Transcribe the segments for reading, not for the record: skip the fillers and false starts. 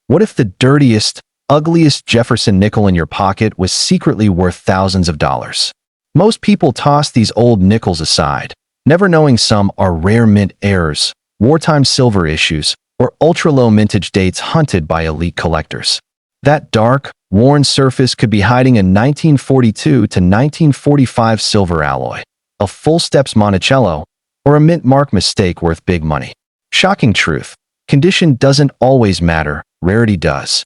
What if the dirtiest, ugliest Jefferson nickel in your pocket was secretly worth thousands of dollars? Most people toss these old nickels aside, never knowing some are rare mint errors, wartime silver issues, or ultra-low mintage dates hunted by elite collectors. That dark, worn surface could be hiding a 1942 to 1945 silver alloy, a full steps Monticello, or a mint mark mistake worth big money. Shocking truth. Condition doesn't always matter, rarity does.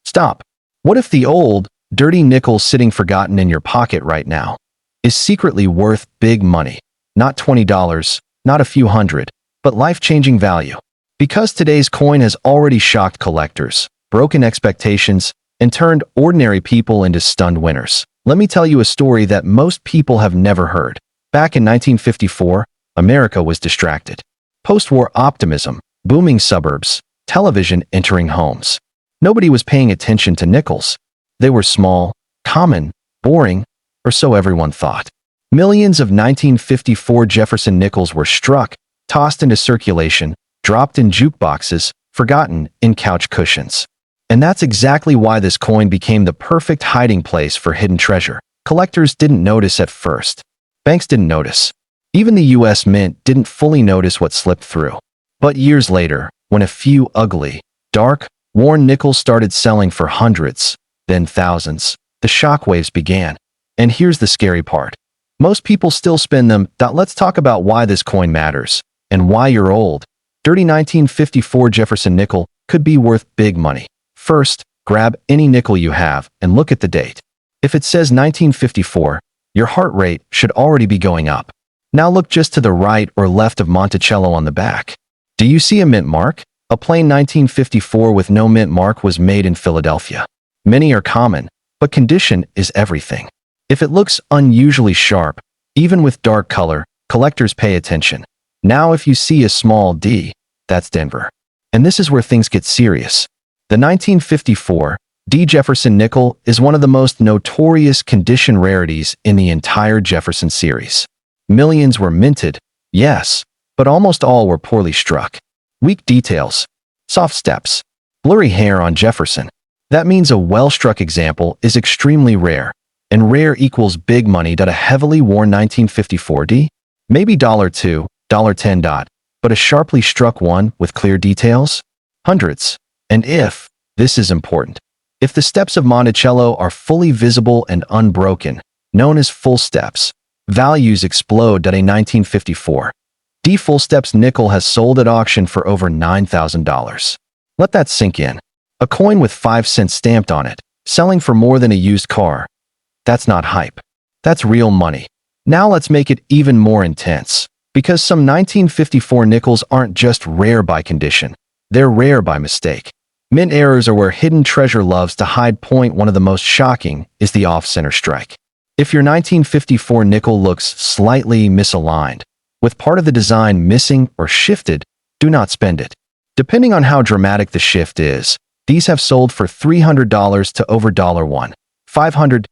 Stop. What if the old, dirty nickel sitting forgotten in your pocket right now is secretly worth big money? Not $20, not a few hundred, but life-changing value. Because today's coin has already shocked collectors, broken expectations, and turned ordinary people into stunned winners. Let me tell you a story that most people have never heard. Back in 1954, America was distracted. Post-war optimism, booming suburbs, television entering homes. Nobody was paying attention to nickels. They were small, common, boring, or so everyone thought. Millions of 1954 Jefferson nickels were struck, tossed into circulation, dropped in jukeboxes, forgotten in couch cushions. And that's exactly why this coin became the perfect hiding place for hidden treasure. Collectors didn't notice at first. Banks didn't notice. Even the U.S. Mint didn't fully notice what slipped through. But years later, when a few ugly, dark, worn nickels started selling for hundreds, then thousands, the shockwaves began. And here's the scary part. Most people still spend them. Let's talk about why this coin matters, and why your old, dirty 1954 Jefferson nickel could be worth big money. First, grab any nickel you have and look at the date. If it says 1954, your heart rate should already be going up. Now look just to the right or left of Monticello on the back. Do you see a mint mark? A plain 1954 with no mint mark was made in Philadelphia. Many are common, but condition is everything. If it looks unusually sharp, even with dark color, collectors pay attention. Now if you see a small D, that's Denver. And this is where things get serious. The 1954 D Jefferson nickel is one of the most notorious condition rarities in the entire Jefferson series. Millions were minted, yes, but almost all were poorly struck. Weak details, soft steps, blurry hair on Jefferson. That means a well-struck example is extremely rare, and rare equals big money. A heavily worn 1954 D? Maybe $2, $10, but a sharply struck one with clear details? Hundreds. And if, this is important, if the steps of Monticello are fully visible and unbroken, known as full steps, values explode. A 1954 D full steps nickel has sold at auction for over $9,000. Let that sink in. A coin with 5 cents stamped on it, selling for more than a used car. That's not hype. That's real money. Now let's make it even more intense. Because some 1954 nickels aren't just rare by condition. They're rare by mistake. Mint errors are where hidden treasure loves to hide. One of the most shocking is the off-center strike. If your 1954 nickel looks slightly misaligned, with part of the design missing or shifted, do not spend it. Depending on how dramatic the shift is, these have sold for $300 to over $500.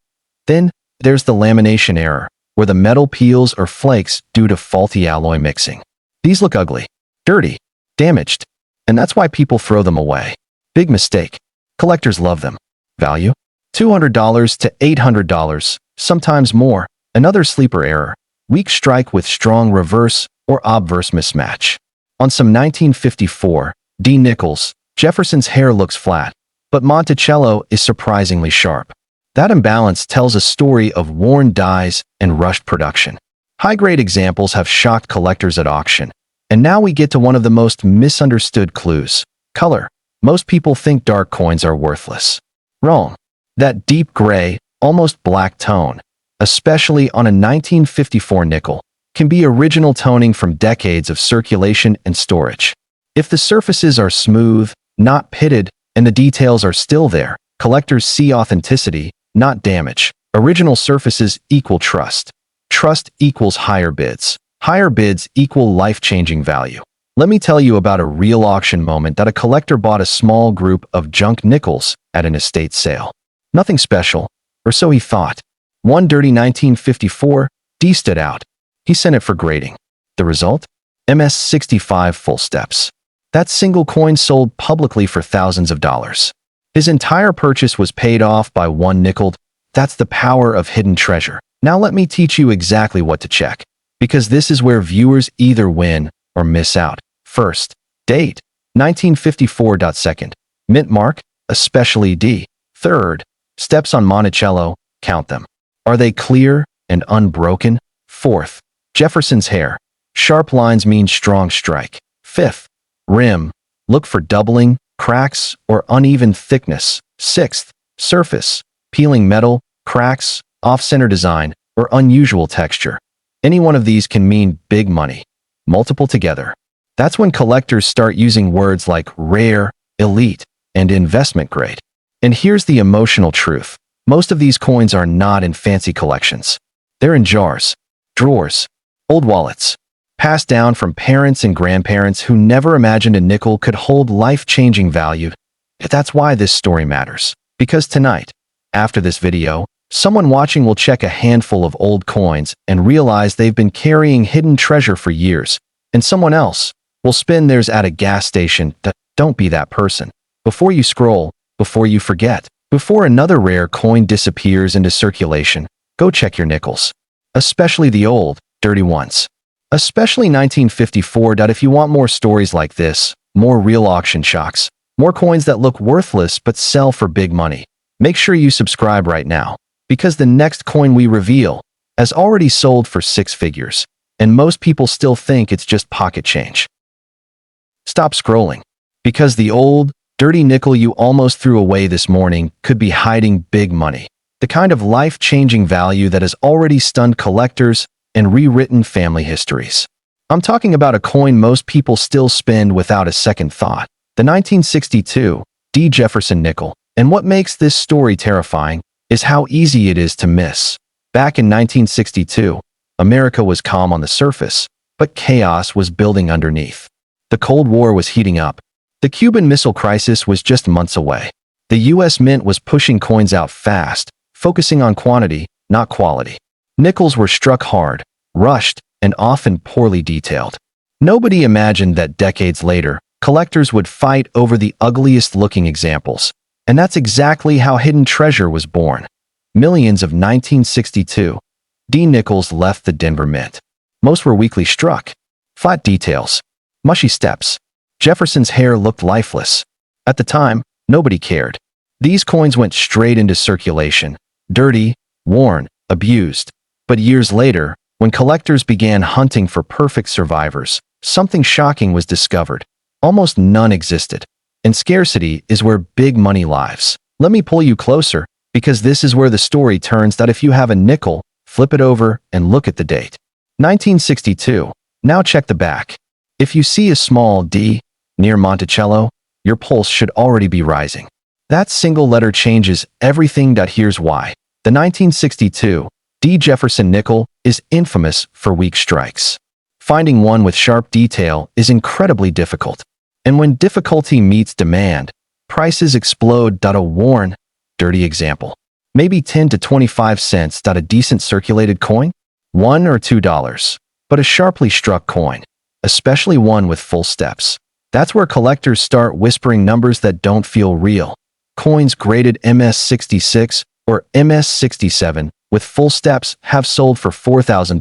Then, there's the lamination error, where the metal peels or flakes due to faulty alloy mixing. These look ugly, dirty, damaged, and that's why people throw them away. Big mistake. Collectors love them. Value? $200 to $800, sometimes more. Another sleeper error. Weak strike with strong reverse or obverse mismatch. On some 1954 D nickels, Jefferson's hair looks flat, but Monticello is surprisingly sharp. That imbalance tells a story of worn dies and rushed production. High-grade examples have shocked collectors at auction. And now we get to one of the most misunderstood clues. Color. Most people think dark coins are worthless. Wrong. That deep gray, almost black tone, especially on a 1954 nickel, can be original toning from decades of circulation and storage. If the surfaces are smooth, not pitted, and the details are still there, collectors see authenticity, not damage. Original surfaces equal trust. Trust equals higher bids. Higher bids equal life-changing value. Let me tell you about a real auction moment that a collector bought a small group of junk nickels at an estate sale. Nothing special, or so he thought. One dirty 1954 D stood out. He sent it for grading. The result? MS-65 full steps. That single coin sold publicly for thousands of dollars. His entire purchase was paid off by one nickel. That's the power of hidden treasure. Now let me teach you exactly what to check, because this is where viewers either win or miss out. First, date, 1954. Second, mint mark, especially D. Third, steps on Monticello, count them. Are they clear and unbroken? Fourth, Jefferson's hair. Sharp lines mean strong strike. Fifth, rim. Look for doubling, cracks, or uneven thickness. Sixth, surface. Peeling metal, cracks, off-center design, or unusual texture. Any one of these can mean big money. Multiple together. That's when collectors start using words like rare, elite, and investment grade. And here's the emotional truth. Most of these coins are not in fancy collections. They're in jars, drawers, old wallets, passed down from parents and grandparents who never imagined a nickel could hold life-changing value. That's why this story matters. Because tonight, after this video, someone watching will check a handful of old coins and realize they've been carrying hidden treasure for years, and someone else will spend theirs at a gas station. Don't be that person. Before you scroll, before you forget, before another rare coin disappears into circulation, go check your nickels. Especially the old, dirty ones. Especially 1954. If you want more stories like this, more real auction shocks, more coins that look worthless but sell for big money, make sure you subscribe right now, because the next coin we reveal has already sold for six figures, and most people still think it's just pocket change. Stop scrolling, because the old, dirty nickel you almost threw away this morning could be hiding big money, the kind of life-changing value that has already stunned collectors and rewritten family histories. I'm talking about a coin most people still spend without a second thought, the 1962 D. Jefferson Nickel. And what makes this story terrifying is how easy it is to miss. Back in 1962, America was calm on the surface, but chaos was building underneath. The Cold War was heating up. The Cuban Missile Crisis was just months away. The U.S. Mint was pushing coins out fast, focusing on quantity, not quality. Nickels were struck hard, rushed, and often poorly detailed. Nobody imagined that decades later, collectors would fight over the ugliest-looking examples. And that's exactly how hidden treasure was born. Millions of 1962 D nickels left the Denver Mint. Most were weakly struck. Flat details. Mushy steps. Jefferson's hair looked lifeless. At the time, nobody cared. These coins went straight into circulation. Dirty, worn, abused. But years later, when collectors began hunting for perfect survivors, something shocking was discovered. Almost none existed. And scarcity is where big money lives. Let me pull you closer, because this is where the story turns. That if you have a nickel, flip it over and look at the date. 1962. Now check the back. If you see a small D near Monticello, your pulse should already be rising. That single letter changes everything. Here's why. The 1962 D. Jefferson Nickel is infamous for weak strikes. Finding one with sharp detail is incredibly difficult. And when difficulty meets demand, prices explode. A worn, dirty example. Maybe 10 to 25 cents. A decent circulated coin? $1 or $2. But a sharply struck coin, especially one with full steps. That's where collectors start whispering numbers that don't feel real. Coins graded MS66 or MS67 with full steps have sold for $4,000,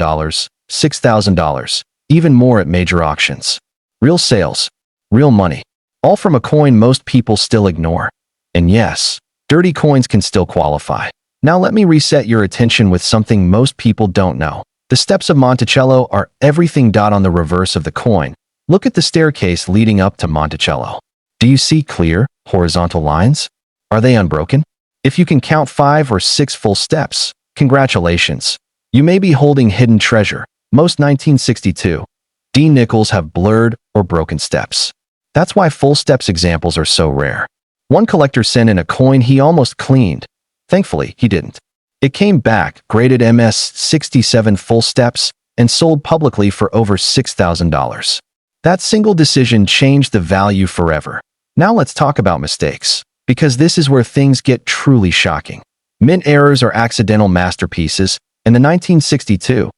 $6,000, even more at major auctions. Real sales, real money, all from a coin most people still ignore. And yes, dirty coins can still qualify. Now let me reset your attention with something most people don't know. The steps of Monticello are everything. On the reverse of the coin, look at the staircase leading up to Monticello. Do you see clear, horizontal lines? Are they unbroken? If you can count 5 or 6 full steps, congratulations. You may be holding hidden treasure. Most 1962 D nickels have blurred or broken steps. That's why full steps examples are so rare. One collector sent in a coin he almost cleaned. Thankfully, he didn't. It came back, graded MS67 full steps, and sold publicly for over $6,000. That single decision changed the value forever. Now let's talk about mistakes, because this is where things get truly shocking. Mint errors are accidental masterpieces, and the 1962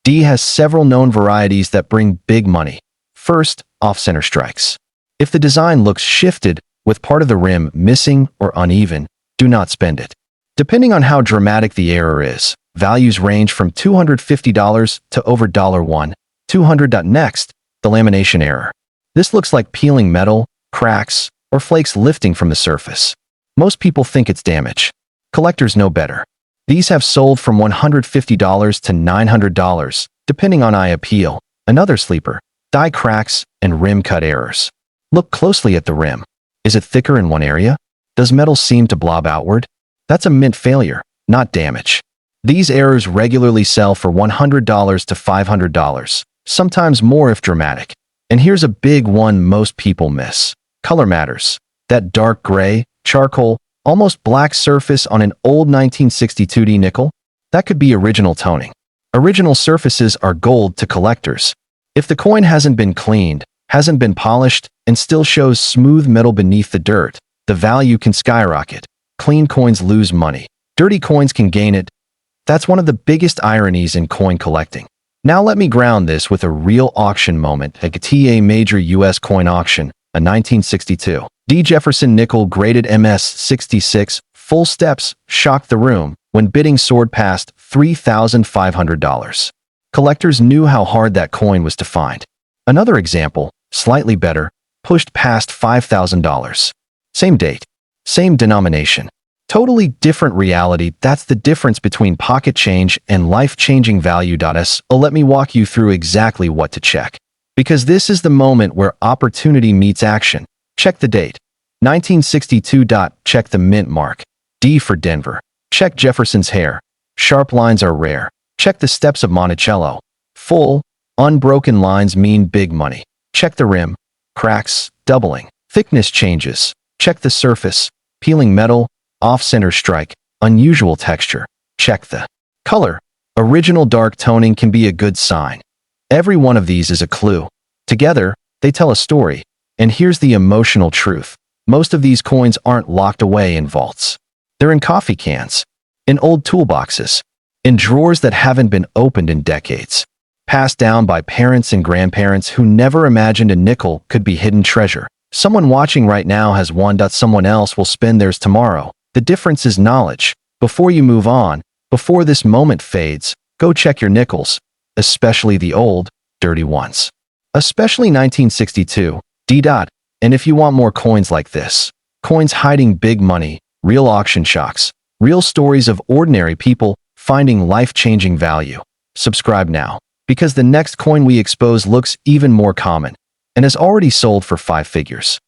D has several known varieties that bring big money. First, off-center strikes. If the design looks shifted, with part of the rim missing or uneven, do not spend it. Depending on how dramatic the error is, values range from $250 to over $1,200. Next, the lamination error. This looks like peeling metal, cracks, or flakes lifting from the surface. Most people think it's damage. Collectors know better. These have sold from $150 to $900, depending on eye appeal. Another sleeper, die cracks and rim cut errors. Look closely at the rim. Is it thicker in one area? Does metal seem to blob outward? That's a mint failure, not damage. These errors regularly sell for $100 to $500, sometimes more if dramatic. And here's a big one most people miss. Color matters. That dark gray, charcoal, almost black surface on an old 1962D nickel? That could be original toning. Original surfaces are gold to collectors. If the coin hasn't been cleaned, hasn't been polished, and still shows smooth metal beneath the dirt, the value can skyrocket. Clean coins lose money. Dirty coins can gain it. That's one of the biggest ironies in coin collecting. Now let me ground this with a real auction moment at a major U.S. coin auction, a 1962. Jefferson Nickel graded MS-66 full steps shocked the room when bidding soared past $3,500. Collectors knew how hard that coin was to find. Another example, slightly better, pushed past $5,000. Same date, same denomination. Totally different reality. That's the difference between pocket change and life-changing value. Let me walk you through exactly what to check. Because this is the moment where opportunity meets action. Check the date. 1962. Check the mint mark. D for Denver. Check Jefferson's hair. Sharp lines are rare. Check the steps of Monticello. Full, unbroken lines mean big money. Check the rim. Cracks, doubling. Thickness changes. Check the surface. Peeling metal, off-center strike, unusual texture. Check the color. Original dark toning can be a good sign. Every one of these is a clue. Together, they tell a story. And here's the emotional truth. Most of these coins aren't locked away in vaults. They're in coffee cans, in old toolboxes, in drawers that haven't been opened in decades, passed down by parents and grandparents who never imagined a nickel could be hidden treasure. Someone watching right now has one. Someone else will spend theirs tomorrow. The difference is knowledge. Before you move on, before this moment fades, go check your nickels, especially the old, dirty ones. Especially 1962. And if you want more coins like this, coins hiding big money, real auction shocks, real stories of ordinary people finding life-changing value, subscribe now, because the next coin we expose looks even more common and has already sold for 5 figures.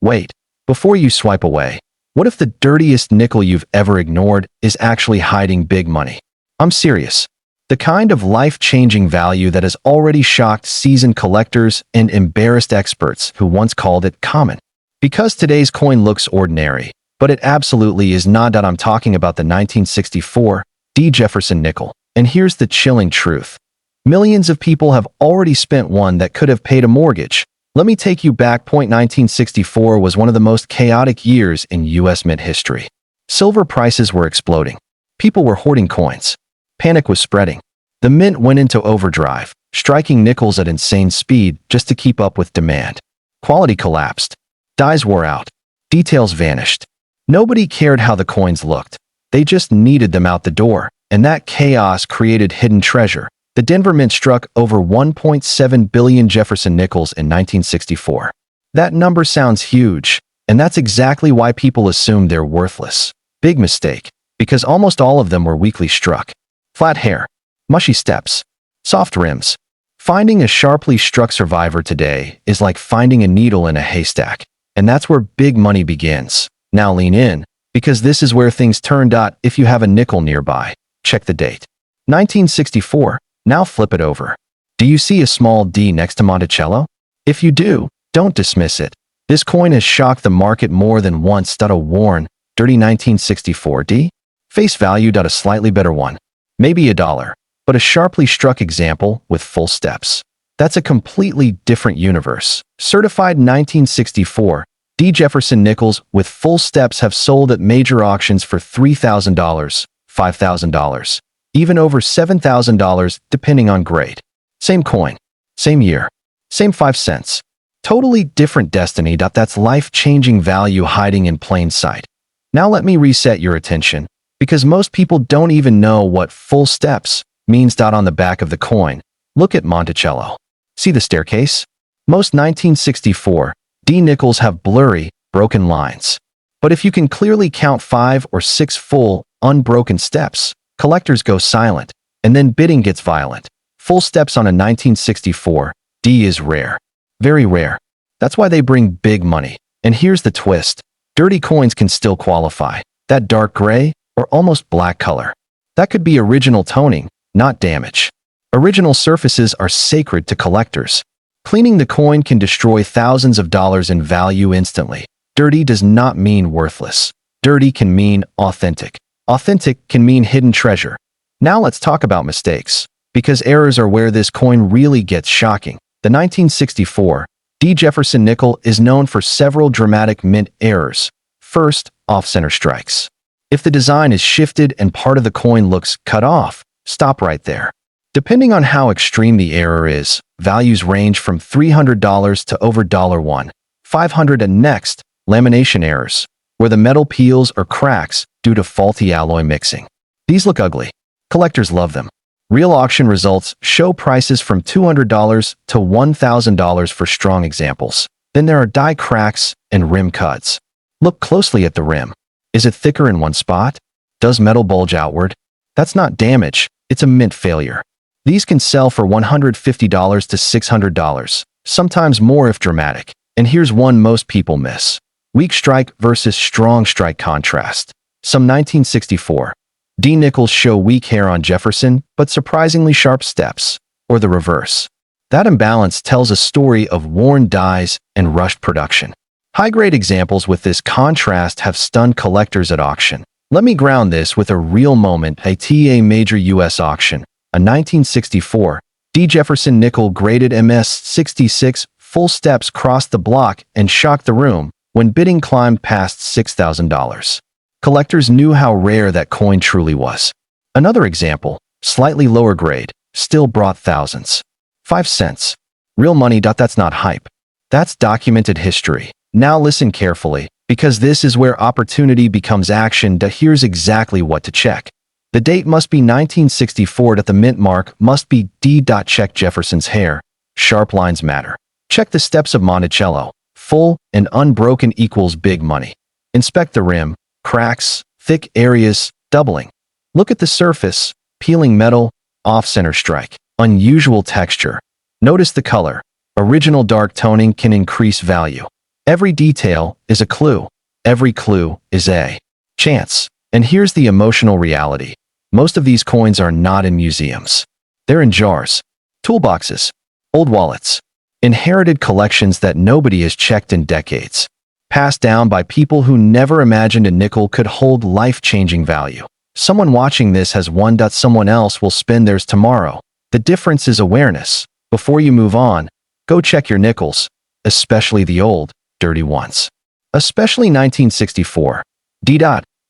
Wait, before you swipe away, what if the dirtiest nickel you've ever ignored is actually hiding big money? I'm serious. The kind of life-changing value that has already shocked seasoned collectors and embarrassed experts who once called it common. Because today's coin looks ordinary, but it absolutely is not. I'm talking about the 1964 Jefferson Nickel. And here's the chilling truth. Millions of people have already spent one that could have paid a mortgage. Let me take you back. 1964 was one of the most chaotic years in U.S. mint history. Silver prices were exploding. People were hoarding coins. Panic was spreading. The mint went into overdrive, striking nickels at insane speed just to keep up with demand. Quality collapsed. Dies wore out. Details vanished. Nobody cared how the coins looked. They just needed them out the door, and that chaos created hidden treasure. The Denver Mint struck over 1.7 billion Jefferson Nickels in 1964. That number sounds huge, and that's exactly why people assume they're worthless. Big mistake, because almost all of them were weakly struck. Flat hair, mushy steps, soft rims. Finding a sharply struck survivor today is like finding a needle in a haystack, and that's where big money begins. Now lean in, because this is where things turn. If you have a nickel nearby, check the date. 1964. Now flip it over. Do you see a small D next to Monticello? If you do, don't dismiss it. This coin has shocked the market more than once. A worn, dirty 1964 D? Face value. A slightly better one. Maybe $1, but a sharply struck example with full steps. That's a completely different universe. Certified 1964 Jefferson Nickels with full steps have sold at major auctions for $3,000, $5,000, even over $7,000 depending on grade. Same coin, same year, same 5 cents. Totally different destiny. That's life-changing value hiding in plain sight. Now let me reset your attention, because most people don't even know what full steps means. On the back of the coin, look at Monticello. See the staircase? Most 1964 D nickels have blurry, broken lines. But if you can clearly count 5 or 6 full, unbroken steps, collectors go silent, and then bidding gets violent. Full steps on a 1964 D is rare. Very rare. That's why they bring big money. And here's the twist. Dirty coins can still qualify. That dark gray or almost black color. That could be original toning, not damage. Original surfaces are sacred to collectors. Cleaning the coin can destroy thousands of dollars in value instantly. Dirty does not mean worthless. Dirty can mean authentic. Authentic can mean hidden treasure. Now let's talk about mistakes, because errors are where this coin really gets shocking. The 1964 D Jefferson Nickel is known for several dramatic mint errors. First, off-center strikes. If the design is shifted and part of the coin looks cut off, stop right there. Depending on how extreme the error is, values range from $300 to over $1,500. And next, lamination errors, where the metal peels or cracks due to faulty alloy mixing. These look ugly. Collectors love them. Real auction results show prices from $200 to $1,000 for strong examples. Then there are die cracks and rim cuts. Look closely at the rim. Is it thicker in one spot? Does metal bulge outward? That's not damage, it's a mint failure. These can sell for $150 to $600, sometimes more if dramatic. And here's one most people miss. Weak strike versus strong strike contrast. Some 1964 D nickels show weak hair on Jefferson, but surprisingly sharp steps, or the reverse. That imbalance tells a story of worn dies and rushed production. High-grade examples with this contrast have stunned collectors at auction. Let me ground this with a real moment at a major U.S. auction. A 1964 D Jefferson Nickel graded MS-66 full steps crossed the block and shocked the room when bidding climbed past $6,000. Collectors knew how rare that coin truly was. Another example, slightly lower grade, still brought thousands. 5 cents. Real money. That's not hype. That's documented history. Now listen carefully, because this is where opportunity becomes action. Here's exactly what to check. The date must be 1964. The mint mark must be D. Check Jefferson's hair. Sharp lines matter. Check the steps of Monticello. Full and unbroken equals big money. Inspect the rim. Cracks, thick areas, doubling. Look at the surface, peeling metal, off-center strike, unusual texture. Notice the color. Original dark toning can increase value. Every detail is a clue. Every clue is a chance. And here's the emotional reality. Most of these coins are not in museums. They're in jars, toolboxes, old wallets, inherited collections that nobody has checked in decades. Passed down by people who never imagined a nickel could hold life-changing value. Someone watching this has one. Someone else will spend theirs tomorrow. The difference is awareness. Before you move on, go check your nickels, especially the old, dirty ones. Especially 1964. D.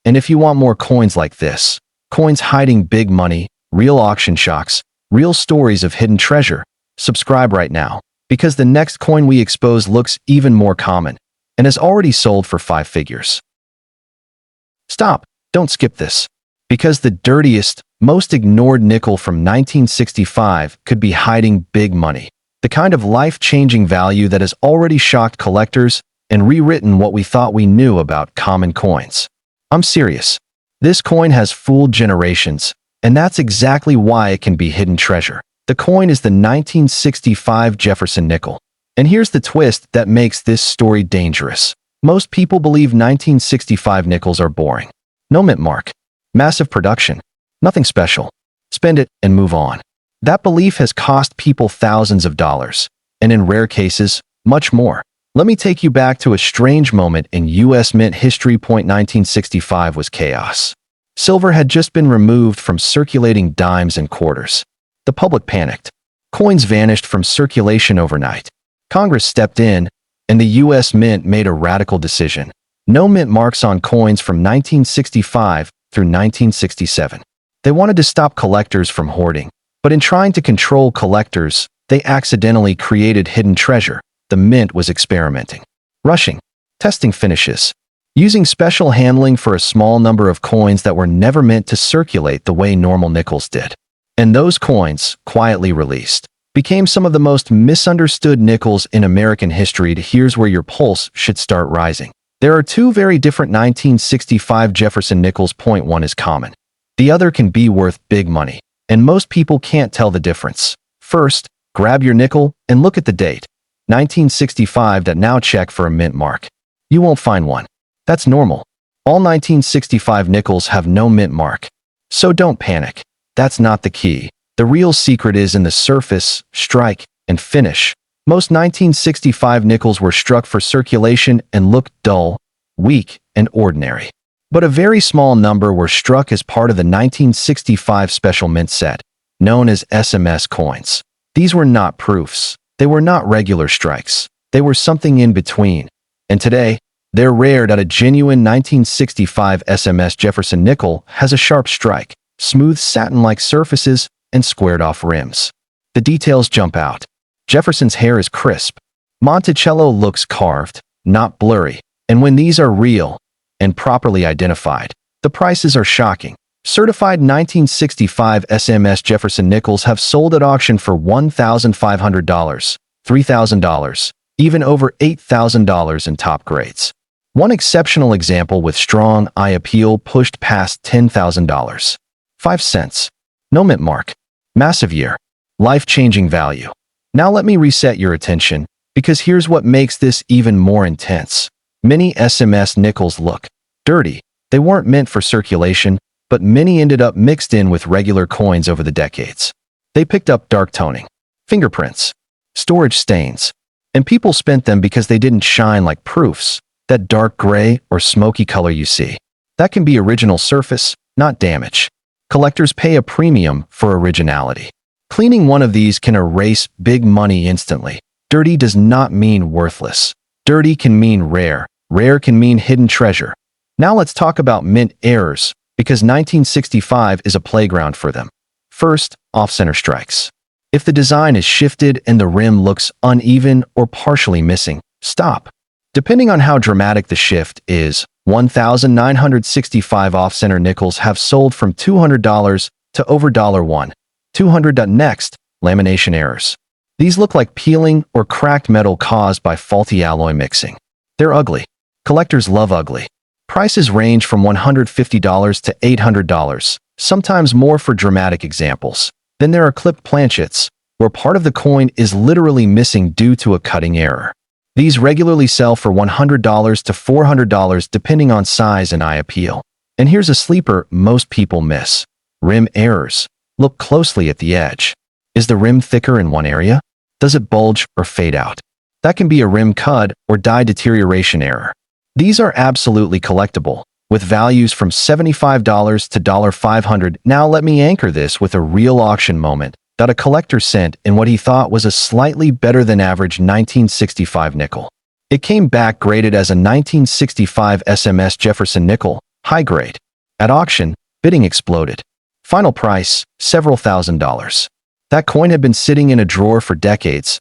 And if you want more coins like this, coins hiding big money, real auction shocks, real stories of hidden treasure, subscribe right now, because the next coin we expose looks even more common and has already sold for 5 figures. Stop, don't skip this, because the dirtiest, most ignored nickel from 1965 could be hiding big money, the kind of life-changing value that has already shocked collectors and rewritten what we thought we knew about common coins. I'm serious. This coin has fooled generations, and that's exactly why it can be hidden treasure. The coin is the 1965 Jefferson Nickel. And here's the twist that makes this story dangerous. Most people believe 1965 nickels are boring. No mint mark. Massive production. Nothing special. Spend it and move on. That belief has cost people thousands of dollars, and in rare cases, much more. Let me take you back to a strange moment in U.S. mint history. 1965 was chaos. Silver had just been removed from circulating dimes and quarters. The public panicked. Coins vanished from circulation overnight. Congress stepped in, and the U.S. Mint made a radical decision. No mint marks on coins from 1965 through 1967. They wanted to stop collectors from hoarding, but in trying to control collectors, they accidentally created hidden treasure. the mint was experimenting. Rushing. Testing finishes. Using special handling for a small number of coins that were never meant to circulate the way normal nickels did. And those coins, quietly released, became some of the most misunderstood nickels in American history. Here's where your pulse should start rising. There are two very different 1965 Jefferson Nickels. Point one is common. The other can be worth big money, and most people can't tell the difference. First, grab your nickel and look at the date. 1965. Now check for a mint mark. You won't find one. That's normal. All 1965 nickels have no mint mark. So don't panic. That's not the key. The real secret is in the surface, strike, and finish. Most 1965 nickels were struck for circulation and looked dull, weak, and ordinary. But a very small number were struck as part of the 1965 special mint set, known as SMS coins. These were not proofs. They were not regular strikes. They were something in between. And today, they're rare. A genuine 1965 SMS Jefferson Nickel has a sharp strike, smooth satin-like surfaces, and squared-off rims. The details jump out. Jefferson's hair is crisp. Monticello looks carved, not blurry. And when these are real and properly identified, the prices are shocking. Certified 1965 SMS Jefferson Nickels have sold at auction for $1,500, $3,000, even over $8,000 in top grades. One exceptional example with strong eye appeal pushed past $10,000. 5 cents. No mint mark. Massive year. Life-changing value. Now let me reset your attention, because here's what makes this even more intense. Many SMS nickels look dirty. They weren't meant for circulation, but many ended up mixed in with regular coins over the decades. They picked up dark toning, fingerprints, storage stains, and people spent them because they didn't shine like proofs. That dark gray or smoky color you see, that can be original surface, not damage. Collectors pay a premium for originality. Cleaning one of these can erase big money instantly. Dirty does not mean worthless. Dirty can mean rare. Rare can mean hidden treasure. Now let's talk about mint errors, because 1965 is a playground for them. First, off-center strikes. If the design is shifted and the rim looks uneven or partially missing, stop. Depending on how dramatic the shift is, 1,965 off-center nickels have sold from $200 to over $1. 200. Next, lamination errors. These look like peeling or cracked metal caused by faulty alloy mixing. They're ugly. Collectors love ugly. Prices range from $150 to $800, sometimes more for dramatic examples. Then there are clipped planchets, where part of the coin is literally missing due to a cutting error. These regularly sell for $100 to $400 depending on size and eye appeal. And here's a sleeper most people miss. Rim errors. Look closely at the edge. Is the rim thicker in one area? Does it bulge or fade out? That can be a rim cud or die deterioration error. These are absolutely collectible, with values from $75 to $500. Now let me anchor this with a real auction moment that a collector sent in what he thought was a slightly better than average 1965 nickel. It came back graded as a 1965 SMS Jefferson Nickel, high grade. At auction, bidding exploded. Final price, several $1,000s. That coin had been sitting in a drawer for decades.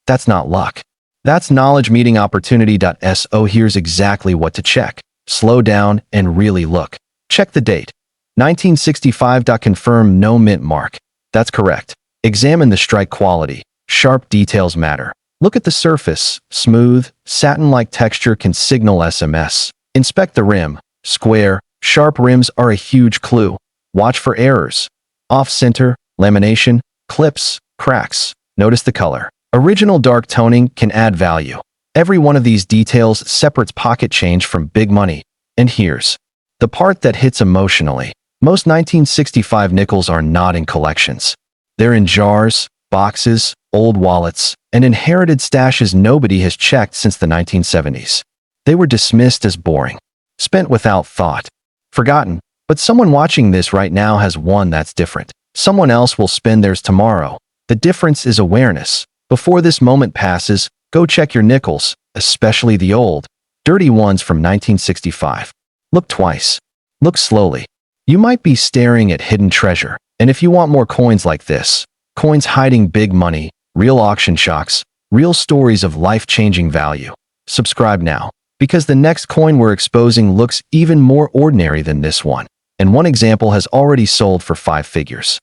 That's not luck. That's knowledge meeting opportunity. So here's exactly what to check. Slow down and really look. Check the date. 1965. Confirm no mint mark. That's correct. Examine the strike quality. Sharp details matter. Look at the surface. Smooth, satin-like texture can signal SMS. Inspect the rim. Square, sharp rims are a huge clue. Watch for errors. Off-center, lamination, clips, cracks. Notice the color. Original dark toning can add value. Every one of these details separates pocket change from big money. And here's the part that hits emotionally. Most 1965 nickels are not in collections. They're in jars, boxes, old wallets, and inherited stashes nobody has checked since the 1970s. They were dismissed as boring, spent without thought, forgotten. But someone watching this right now has one that's different. Someone else will spend theirs tomorrow. The difference is awareness. Before this moment passes, go check your nickels, especially the old, dirty ones from 1965. Look twice. Look slowly. You might be staring at hidden treasure. And if you want more coins like this, coins hiding big money, real auction shocks, real stories of life-changing value. Subscribe now, because the next coin we're exposing looks even more ordinary than this one, and one example has already sold for 5 figures.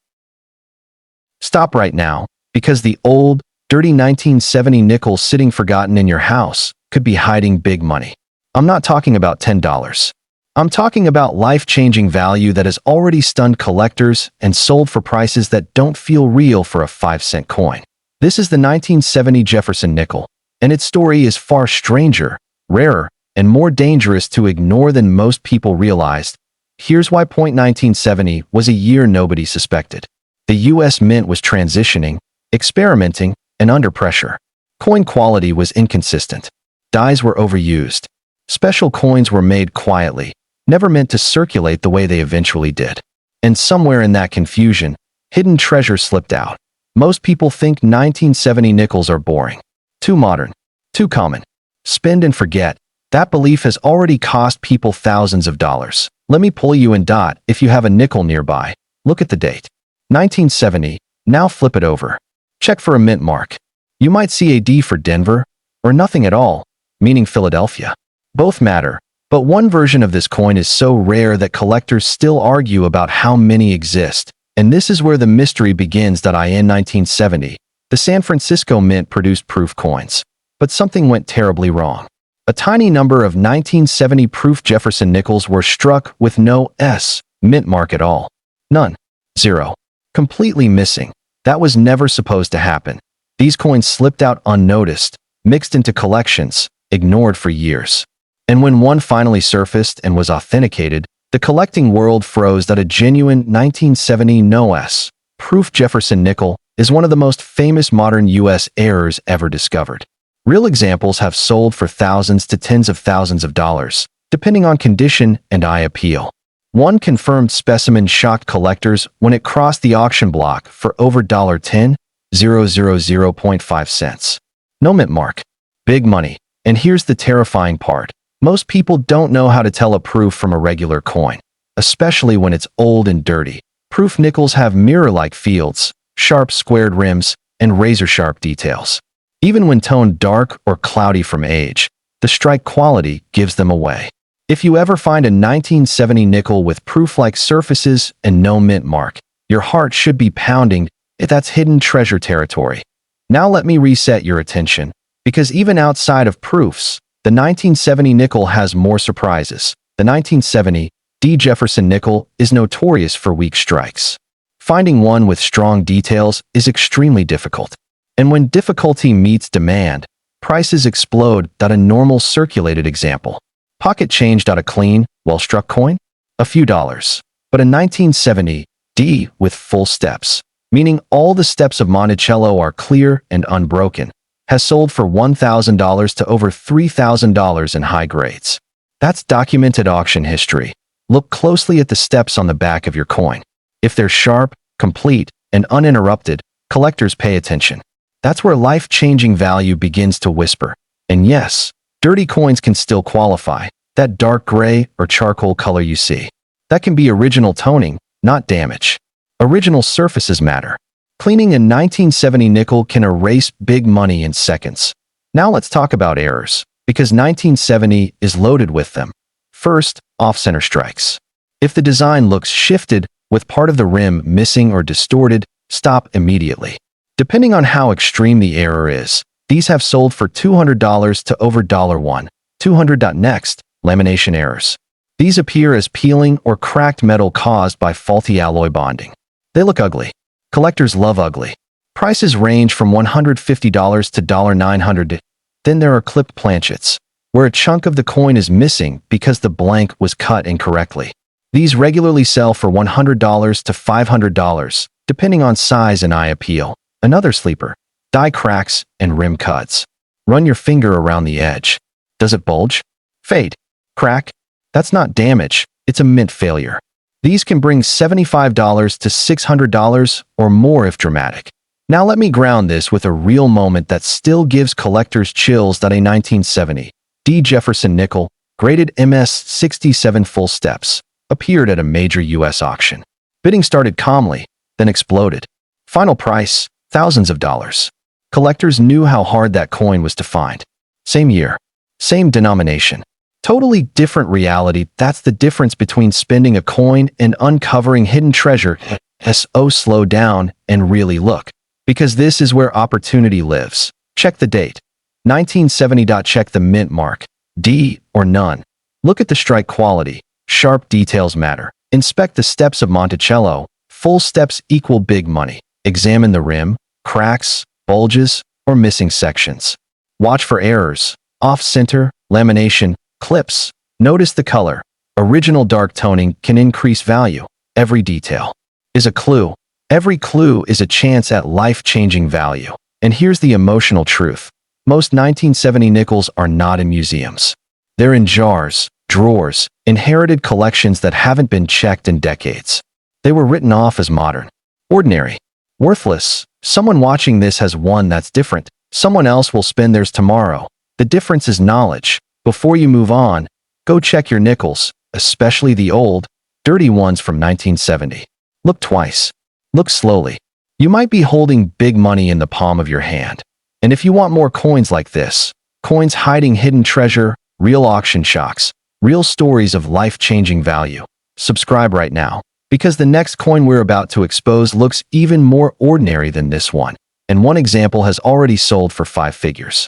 Stop right now, because the old, dirty 1970 nickel sitting forgotten in your house could be hiding big money. I'm not talking about $10. I'm talking about life-changing value that has already stunned collectors and sold for prices that don't feel real for a 5-cent coin. This is the 1970 Jefferson Nickel, and its story is far stranger, rarer, and more dangerous to ignore than most people realized. Here's why. 1970 was a year nobody suspected. The U.S. Mint was transitioning, experimenting, and under pressure. Coin quality was inconsistent. Dies were overused. Special coins were made quietly, never meant to circulate the way they eventually did. And somewhere in that confusion, hidden treasure slipped out. Most people think 1970 nickels are boring, too modern, too common. Spend and forget. That belief has already cost people thousands of dollars. Let me pull you in. If you have a nickel nearby, look at the date. 1970, now flip it over. Check for a mint mark. You might see a D for Denver, or nothing at all, meaning Philadelphia. Both matter, but one version of this coin is so rare that collectors still argue about how many exist. And this is where the mystery begins. In 1970, the San Francisco Mint produced proof coins. But something went terribly wrong. A tiny number of 1970 proof Jefferson Nickels were struck with no S mint mark at all. None. Zero. Completely missing. That was never supposed to happen. These coins slipped out unnoticed, mixed into collections, ignored for years. And when one finally surfaced and was authenticated, the collecting world froze. That a genuine 1970 no S proof Jefferson Nickel is one of the most famous modern U.S. errors ever discovered. Real examples have sold for thousands to tens of thousands of dollars, depending on condition and eye appeal. One confirmed specimen shocked collectors when it crossed the auction block for over $10,000, 0.5 cents. No mint mark. Big money. And here's the terrifying part. Most people don't know how to tell a proof from a regular coin, especially when it's old and dirty. Proof nickels have mirror-like fields, sharp squared rims, and razor-sharp details. Even when toned dark or cloudy from age, the strike quality gives them away. If you ever find a 1970 nickel with proof-like surfaces and no mint mark, your heart should be pounding. That's hidden treasure territory. Now let me reset your attention, because even outside of proofs, the 1970 nickel has more surprises. The 1970 Jefferson Nickel is notorious for weak strikes. Finding one with strong details is extremely difficult. And when difficulty meets demand, prices explode. A normal circulated example. Pocket change. A clean, well-struck coin? A few dollars. But a 1970 D with full steps, meaning all the steps of Monticello are clear and unbroken, has sold for $1,000 to over $3,000 in high grades. That's documented auction history. Look closely at the steps on the back of your coin. If they're sharp, complete, and uninterrupted, collectors pay attention. That's where life-changing value begins to whisper. And yes, dirty coins can still qualify. That dark gray or charcoal color you see. That can be original toning, not damage. Original surfaces matter. Cleaning a 1970 nickel can erase big money in seconds. Now let's talk about errors, because 1970 is loaded with them. First, off-center strikes. If the design looks shifted, with part of the rim missing or distorted, stop immediately. Depending on how extreme the error is, these have sold for $200 to over $1,200. Next, lamination errors. These appear as peeling or cracked metal caused by faulty alloy bonding. They look ugly. Collectors love ugly. Prices range from $150 to $900. Then there are clipped planchets, where a chunk of the coin is missing because the blank was cut incorrectly. These regularly sell for $100 to $500, depending on size and eye appeal. Another sleeper, die cracks and rim cuts. Run your finger around the edge. Does it bulge? Fade? Crack? That's not damage, it's a mint failure. These can bring $75 to $600 or more if dramatic. Now let me ground this with a real moment that still gives collectors chills. A 1970 Jefferson Nickel, graded MS-67 full steps, appeared at a major U.S. auction. Bidding started calmly, then exploded. Final price, thousands of dollars. Collectors knew how hard that coin was to find. Same year, same denomination. Totally different reality. That's the difference between spending a coin and uncovering hidden treasure. So slow down and really look. Because this is where opportunity lives. Check the date. 1970. Check the mint mark. D or none. Look at the strike quality. Sharp details matter. Inspect the steps of Monticello. Full steps equal big money. Examine the rim, cracks, bulges, or missing sections. Watch for errors. Off-center, lamination, clips. Notice the color. Original dark toning can increase value. Every detail is a clue. Every clue is a chance at life-changing value. And here's the emotional truth. Most 1970 nickels are not in museums. They're in jars, drawers, inherited collections that haven't been checked in decades. They were written off as modern, ordinary, worthless. Someone watching this has one that's different. Someone else will spend theirs tomorrow. The difference is knowledge. Before you move on, go check your nickels, especially the old, dirty ones from 1970. Look twice. Look slowly. You might be holding big money in the palm of your hand. And if you want more coins like this, coins hiding hidden treasure, real auction shocks, real stories of life-changing value, subscribe right now, because the next coin we're about to expose looks even more ordinary than this one, and one example has already sold for 5 figures.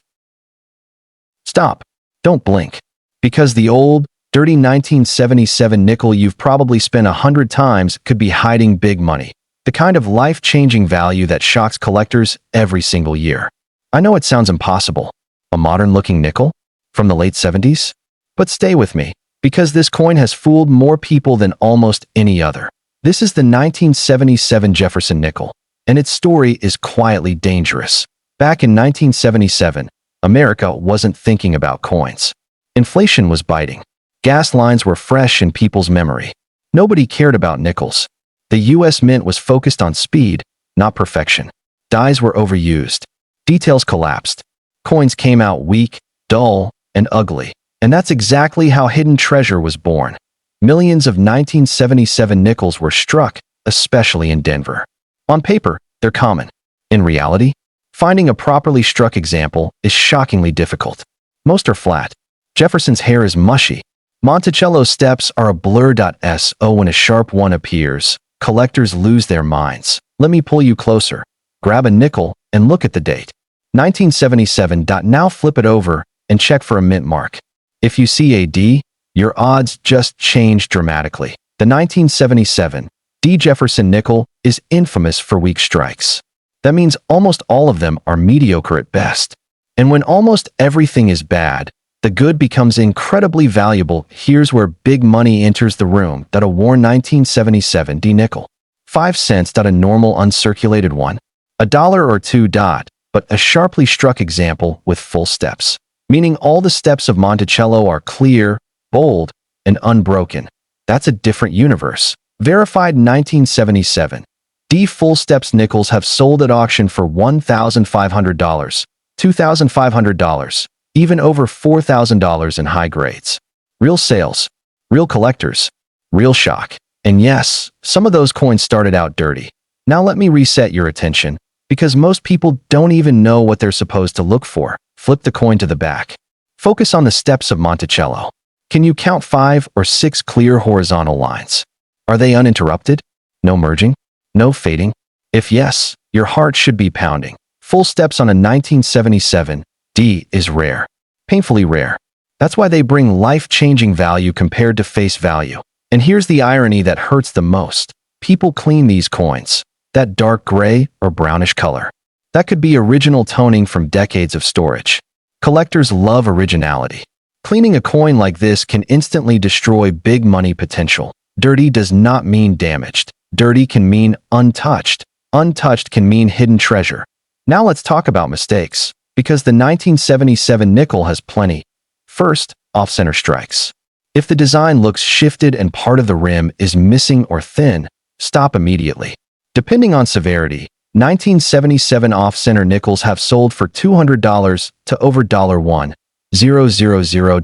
Stop. Don't blink. Because the old, dirty 1977 nickel you've probably spent 100 times could be hiding big money, the kind of life-changing value that shocks collectors every single year. I know it sounds impossible. A modern-looking nickel? From the late 70s? But stay with me, because this coin has fooled more people than almost any other. This is the 1977 Jefferson Nickel, and its story is quietly dangerous. Back in 1977, America wasn't thinking about coins. Inflation was biting. Gas lines were fresh in people's memory. Nobody cared about nickels. The U.S. Mint was focused on speed, not perfection. Dies were overused. Details collapsed. Coins came out weak, dull, and ugly. And that's exactly how hidden treasure was born. Millions of 1977 nickels were struck, especially in Denver. On paper, they're common. In reality, finding a properly struck example is shockingly difficult. Most are flat. Jefferson's hair is mushy. Monticello's steps are a blur. So when a sharp one appears, collectors lose their minds. Let me pull you closer. Grab a nickel and look at the date. 1977. Now flip it over and check for a mint mark. If you see a D, your odds just change dramatically. The 1977 D Jefferson Nickel is infamous for weak strikes. That means almost all of them are mediocre at best. And when almost everything is bad, the good becomes incredibly valuable. Here's where big money enters the room. A worn 1977 D nickel. 5 cents. A normal uncirculated one. $1 or $2. But a sharply struck example with full steps. Meaning all the steps of Monticello are clear, bold, and unbroken. That's a different universe. Verified 1977. D full steps nickels have sold at auction for $1,500, $2,500, even over $4,000 in high grades. Real sales, real collectors, real shock. And yes, some of those coins started out dirty. Now let me reset your attention, because most people don't even know what they're supposed to look for. Flip the coin to the back. Focus on the steps of Monticello. Can you count 5 or 6 clear horizontal lines? Are they uninterrupted? No merging? No fading? If yes, your heart should be pounding. Full steps on a 1977 D is rare. Painfully rare. That's why they bring life-changing value compared to face value. And here's the irony that hurts the most. People clean these coins. That dark gray or brownish color. That could be original toning from decades of storage. Collectors love originality. Cleaning a coin like this can instantly destroy big money potential. Dirty does not mean damaged. Dirty can mean untouched. Untouched can mean hidden treasure. Now let's talk about mistakes, because the 1977 nickel has plenty. First, off-center strikes. If the design looks shifted and part of the rim is missing or thin, stop immediately. Depending on severity, 1977 off-center nickels have sold for $200 to over $1,000.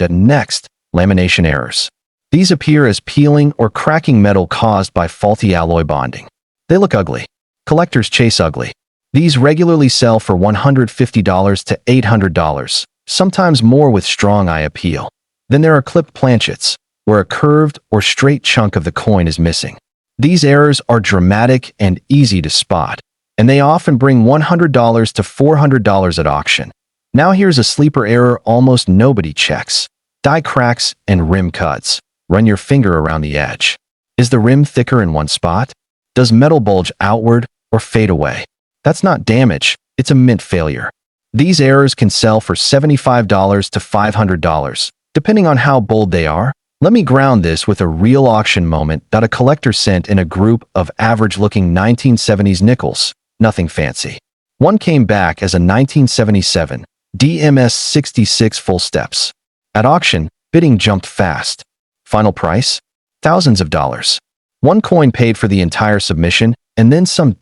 Next, lamination errors. These appear as peeling or cracking metal caused by faulty alloy bonding. They look ugly. Collectors chase ugly. These regularly sell for $150 to $800, sometimes more with strong eye appeal. Then there are clipped planchets, where a curved or straight chunk of the coin is missing. These errors are dramatic and easy to spot, and they often bring $100 to $400 at auction. Now here's a sleeper error almost nobody checks. Die cracks and rim cuts. Run your finger around the edge. Is the rim thicker in one spot? Does metal bulge outward or fade away? That's not damage, it's a mint failure. These errors can sell for $75 to $500, depending on how bold they are. Let me ground this with a real auction moment that a collector sent in a group of average-looking 1970s nickels. Nothing fancy. One came back as a 1977 DMS 66 full steps. At auction, bidding jumped fast. Final price? Thousands of dollars. One coin paid for the entire submission, and then some.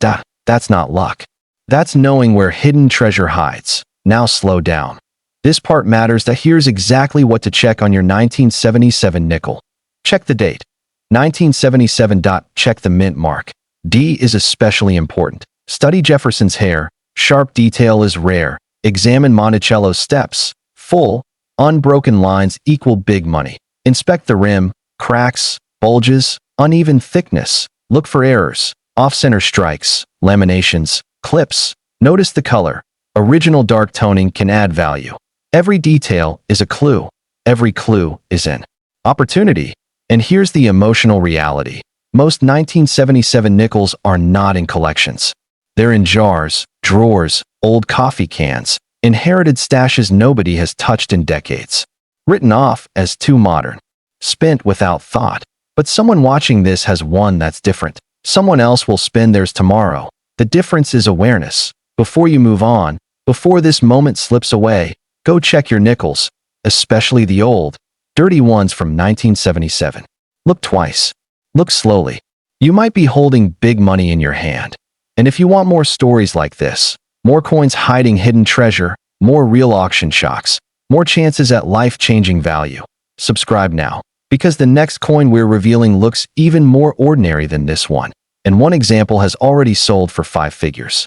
That's not luck. That's knowing where hidden treasure hides. Now slow down. This part matters. Here's exactly what to check on your 1977 nickel. Check the date. 1977. Check the mint mark. D is especially important. Study Jefferson's hair. Sharp detail is rare. Examine Monticello's steps. Full, unbroken lines equal big money. Inspect the rim, cracks, bulges, uneven thickness. Look for errors, off-center strikes, laminations, clips. Notice the color. Original dark toning can add value. Every detail is a clue. Every clue is an opportunity. And here's the emotional reality. Most 1977 nickels are not in collections. They're in jars, drawers, old coffee cans, inherited stashes nobody has touched in decades. Written off as too modern. Spent without thought. But someone watching this has one that's different. Someone else will spend theirs tomorrow. The difference is awareness. Before you move on, before this moment slips away, go check your nickels, especially the old, dirty ones from 1977. Look twice. Look slowly. You might be holding big money in your hand. And if you want more stories like this, more coins hiding hidden treasure, more real auction shocks, more chances at life-changing value, subscribe now, because the next coin we're revealing looks even more ordinary than this one, and one example has already sold for 5 figures.